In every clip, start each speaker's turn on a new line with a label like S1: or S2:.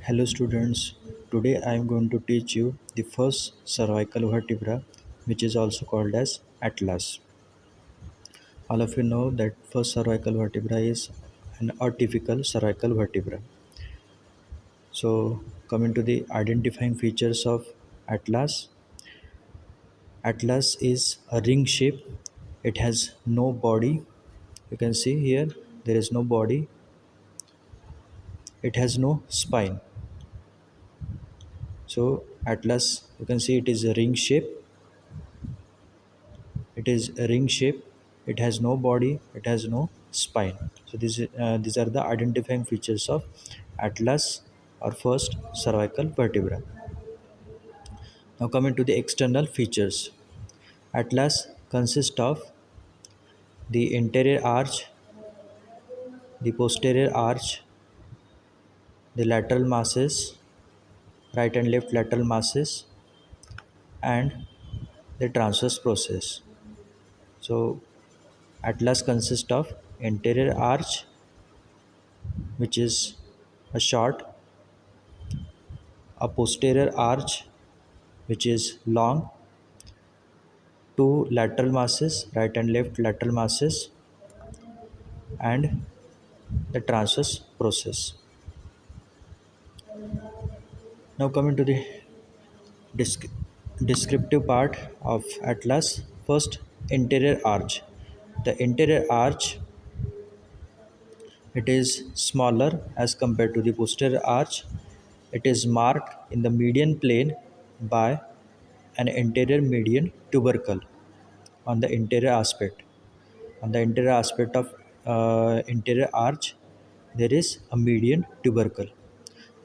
S1: Hello students, today I am going to teach you the first cervical vertebra, which is also called as atlas. All of you know that first cervical vertebra is an atypical cervical vertebra. So coming to the identifying features of atlas, atlas is a ring shape. It has no body. You can see here there is no body. It has no spine. So atlas, you can see it is a ring shape. It is a ring shape. It has no body. It has no spine. So these are the identifying features of atlas or first cervical vertebra. Now coming to the external features. Atlas consists of the anterior arch, the posterior arch, the lateral masses, right and left lateral masses, and the transverse process. So atlas consists of anterior arch, which is a short, a posterior arch which is long, two lateral masses, right and left lateral masses, and the transverse process. Now coming to the disc- descriptive part of atlas. First, anterior arch. The anterior arch, it is smaller as compared to the posterior arch. It is marked in the median plane by an anterior median tubercle on the interior aspect. On the interior aspect of interior arch, there is a median tubercle.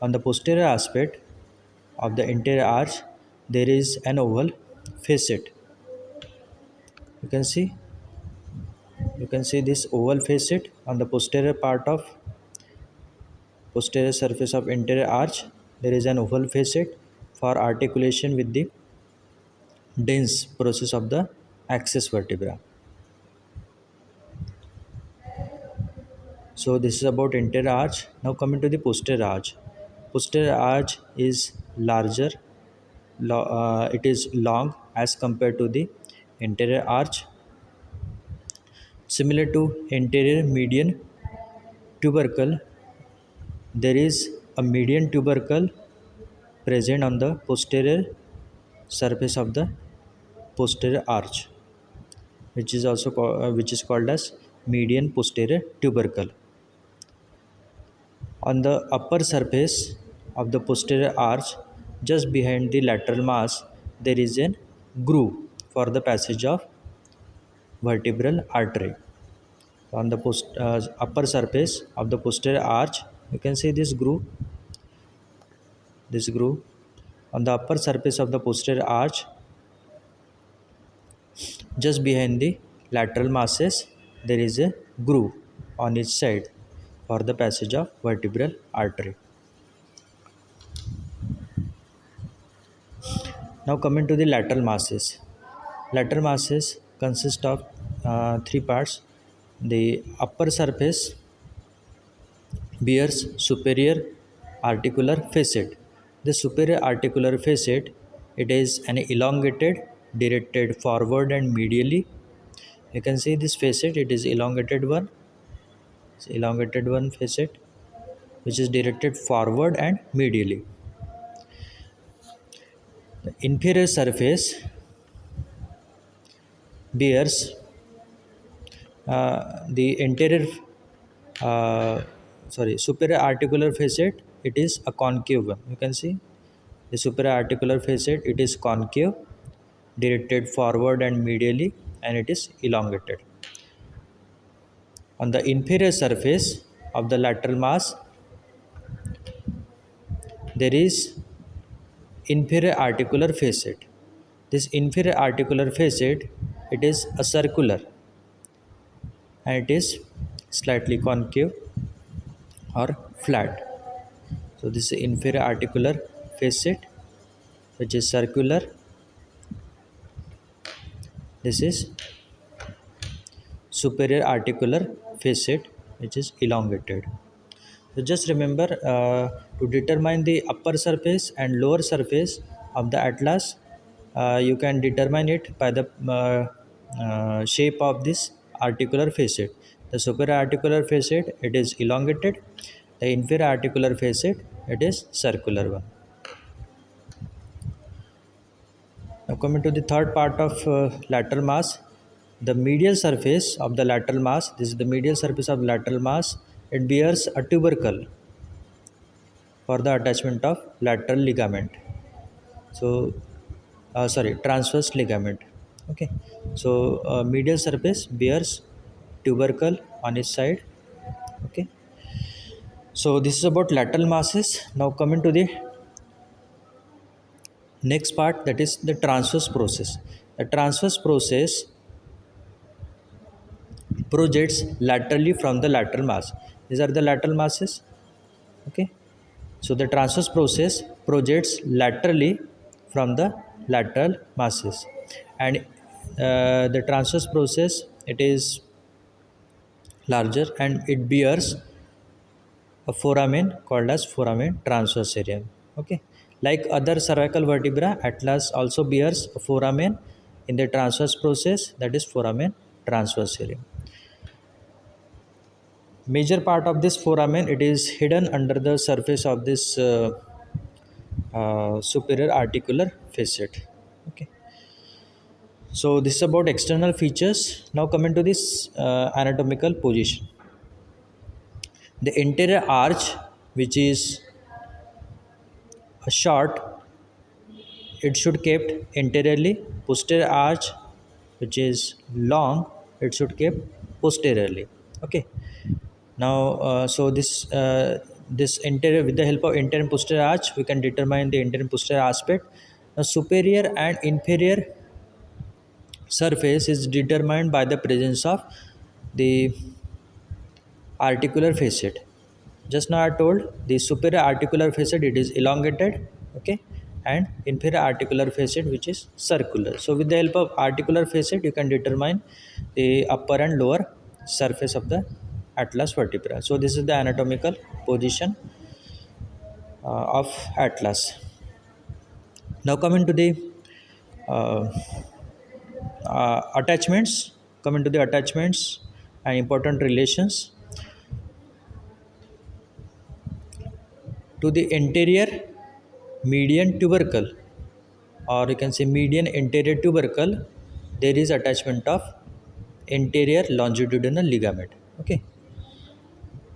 S1: On the posterior aspect of the interior arch, there is an oval facet. You can see, you can see this oval facet on the posterior part of posterior surface of interior arch. There is an oval facet for articulation with the dense process of the axis vertebra. So this is about anterior arch. Now coming to the posterior arch. Posterior arch is larger. It is long as compared to the anterior arch. Similar to anterior median tubercle, there is a median tubercle present on the posterior surface of the posterior arch, which is called as median posterior tubercle. On the upper surface of the posterior arch, just behind the lateral mass, there is a groove for the passage of vertebral artery. On the upper surface of the posterior arch, you can see this groove. On the upper surface of the posterior arch, just behind the lateral masses, there is a groove on each side for the passage of vertebral artery. Now coming to the lateral masses. Lateral masses consist of three parts. The upper surface bears superior articular facet. The superior articular facet, it is an elongated, directed forward and medially. You can see this facet, it is elongated one. It's elongated one facet which is directed forward and medially. The inferior surface bears the anterior superior articular facet, it is a concave one. You can see the superior articular facet, it is concave, directed forward and medially, and it is elongated. On the inferior surface of the lateral mass, there is inferior articular facet. This inferior articular facet, it is a circular and it is slightly concave or flat. So this is inferior articular facet which is circular. This is superior articular facet which is elongated. So just remember, to determine the upper surface and lower surface of the atlas, you can determine it by the shape of this articular facet. The superior articular facet, it is elongated. The inferior articular facet, it is circular one. Now coming to the third part of lateral mass, the medial surface of the lateral mass. This is the medial surface of lateral mass. It bears a tubercle for the attachment of lateral ligament. So, transverse ligament. Okay. So, medial surface bears tubercle on its side. Okay. So, this is about lateral masses. Now, coming to the next part, that is the transverse process. The transverse process projects laterally from the lateral mass. These are the lateral masses. Okay. So the transverse process projects laterally from the lateral masses, and the transverse process, it is larger and it bears a foramen called as foramen transversarum. Okay, like other cervical vertebra, atlas also bears a foramen in the transverse process, that is foramen transversarum. Major part of this foramen, it is hidden under the surface of this superior articular facet. Okay, so this is about external features. Now coming to this anatomical position, the anterior arch, which is a short, it should kept anteriorly. Posterior arch, which is long, it should kept posteriorly. Okay, now this interior, with the help of anterior and posterior arch, we can determine the anterior and posterior aspect. Now superior and inferior surface is determined by the presence of the articular facet. Just now I told the superior articular facet, it is elongated. Okay, and inferior articular facet, which is circular. So with the help of articular facet, you can determine the upper and lower surface of the atlas vertebra. So this is the anatomical position of atlas. Now coming to the uh, attachments, coming to the attachments and important relations. To the anterior median tubercle, or you can say median anterior tubercle, there is attachment of anterior longitudinal ligament. Okay,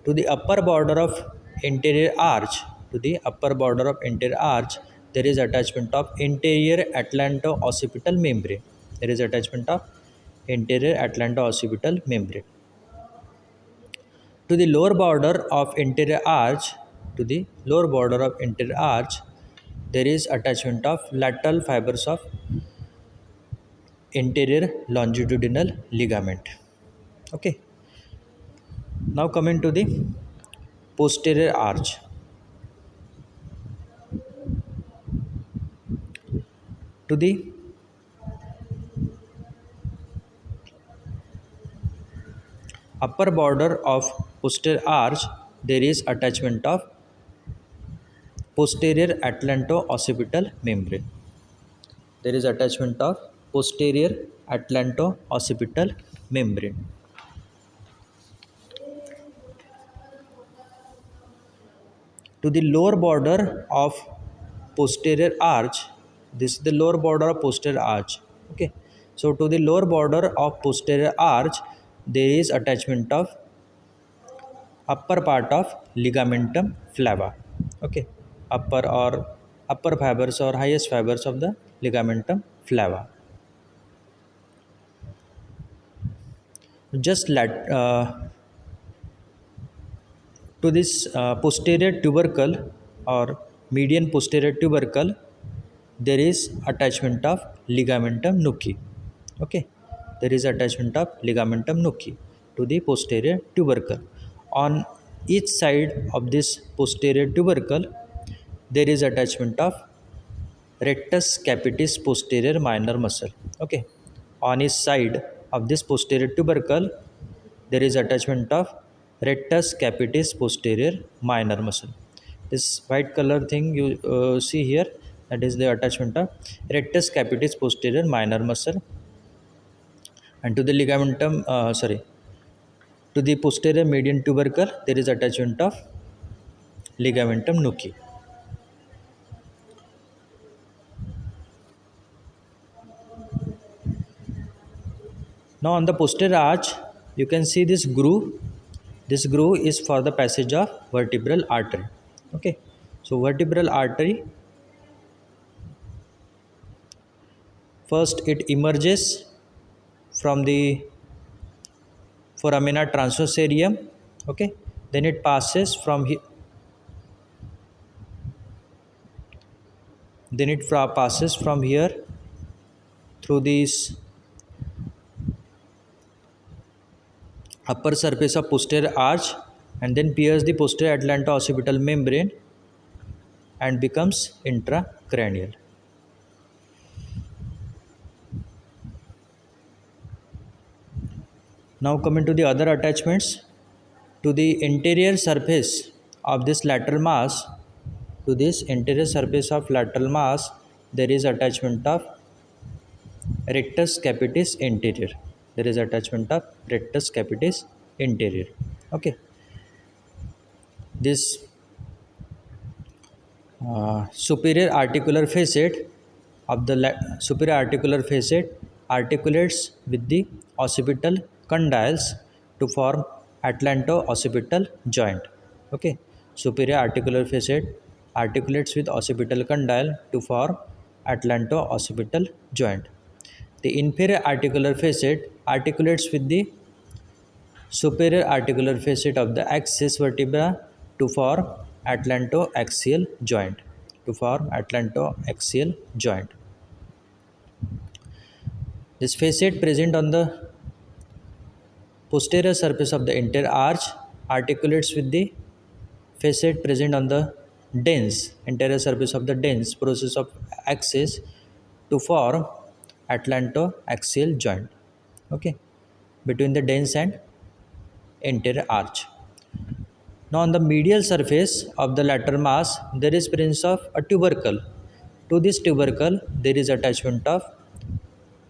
S1: to the upper border of anterior arch, to the upper border of anterior arch, there is attachment of anterior atlanto-occipital membrane. There is attachment of anterior atlanto-occipital membrane. To the lower border of anterior arch, to the lower border of anterior arch, there is attachment of lateral fibers of anterior longitudinal ligament. Okay, now coming to the posterior arch. To the upper border of posterior arch, there is attachment of posterior atlanto-occipital membrane. There is attachment of posterior atlanto-occipital membrane. To the lower border of posterior arch, this is the lower border of posterior arch. Okay, so to the lower border of posterior arch, there is attachment of upper part of ligamentum flava. Okay, upper fibers or highest fibers of the ligamentum flava. Just to this posterior tubercle or median posterior tubercle, there is attachment of ligamentum nuchae. Okay, there is attachment of ligamentum nuchae to the posterior tubercle. On each side of this posterior tubercle, there is attachment of rectus capitis posterior minor muscle. Okay, on each side of this posterior tubercle, there is attachment of rectus capitis posterior minor muscle. This white color thing you see here, that is the attachment of rectus capitis posterior minor muscle, and to the ligamentum, to the posterior median tubercle, there is attachment of ligamentum nuchae. Now on the posterior arch, you can see this groove. This groove is for the passage of vertebral artery. Okay, so vertebral artery, first it emerges from the foramina transversarum. Okay, then it passes from here. Then it passes from here through this upper surface of posterior arch, and then pierces the posterior atlanto-occipital membrane and becomes intracranial. Now coming to the other attachments, to the interior surface of this lateral mass, to this interior surface of lateral mass, there is attachment of rectus capitis anterior. There is attachment of rectus capitis anterior. Okay, this superior articular facet of the superior articular facet articulates with the occipital condyles to form atlanto-occipital joint. Okay, superior articular facet articulates with occipital condyle to form atlanto-occipital joint. The inferior articular facet articulates with the superior articular facet of the axis vertebra to form atlantoaxial joint. To form atlantoaxial joint. This facet present on the posterior surface of the interior arch articulates with the facet present on the dens interior surface of the dens process of axis to form atlantoaxial joint. Okay, between the dens and interior arch. Now on the medial surface of the lateral mass, there is presence of a tubercle. To this tubercle, there is attachment of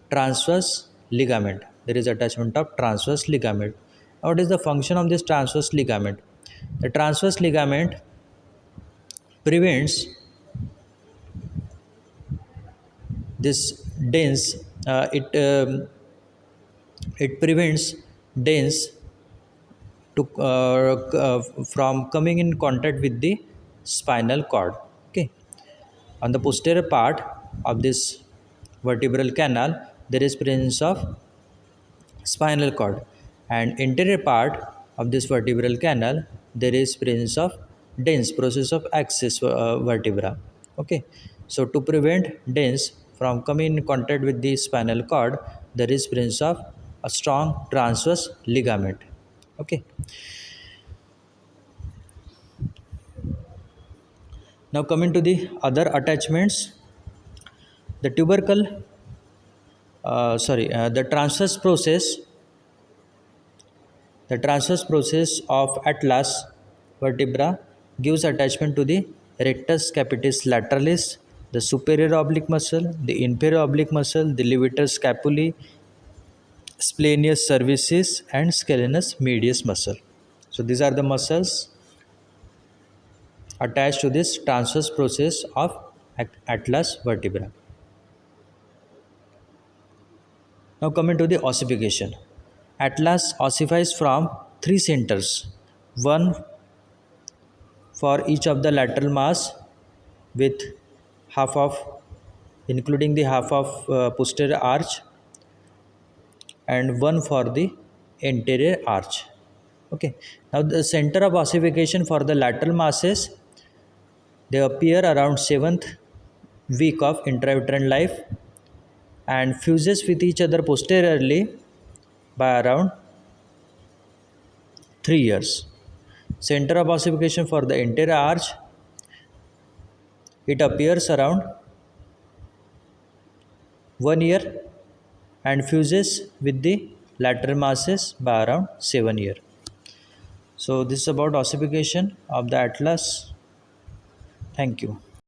S1: transverse ligament. There is attachment of transverse ligament. Now what is the function of this transverse ligament? The transverse ligament prevents this dens. It prevents dens to from coming in contact with the spinal cord. Okay, on the posterior part of this vertebral canal, there is presence of spinal cord, and interior part of this vertebral canal, there is presence of dens process of axis vertebra. Okay, so to prevent dens from coming in contact with the spinal cord, there is presence of a strong transverse ligament. Okay, now coming to the other attachments, the tubercle, the transverse process of atlas vertebra gives attachment to the rectus capitis lateralis, the superior oblique muscle, the inferior oblique muscle, the levator scapulae, splenius cervicis, and scalenus medius muscle. So these are the muscles attached to this transverse process of atlas vertebra. Now coming to the ossification. Atlas ossifies from three centers, one for each of the lateral mass with half of, including the half of posterior arch, and one for the anterior arch. Okay, now the center of ossification for the lateral masses, they appear around 7th week of intrauterine life and fuses with each other posteriorly by around 3 years. Center of ossification for the anterior arch, it appears around 1 year and fuses with the lateral masses by around 7 years. So this is about ossification of the atlas. Thank you.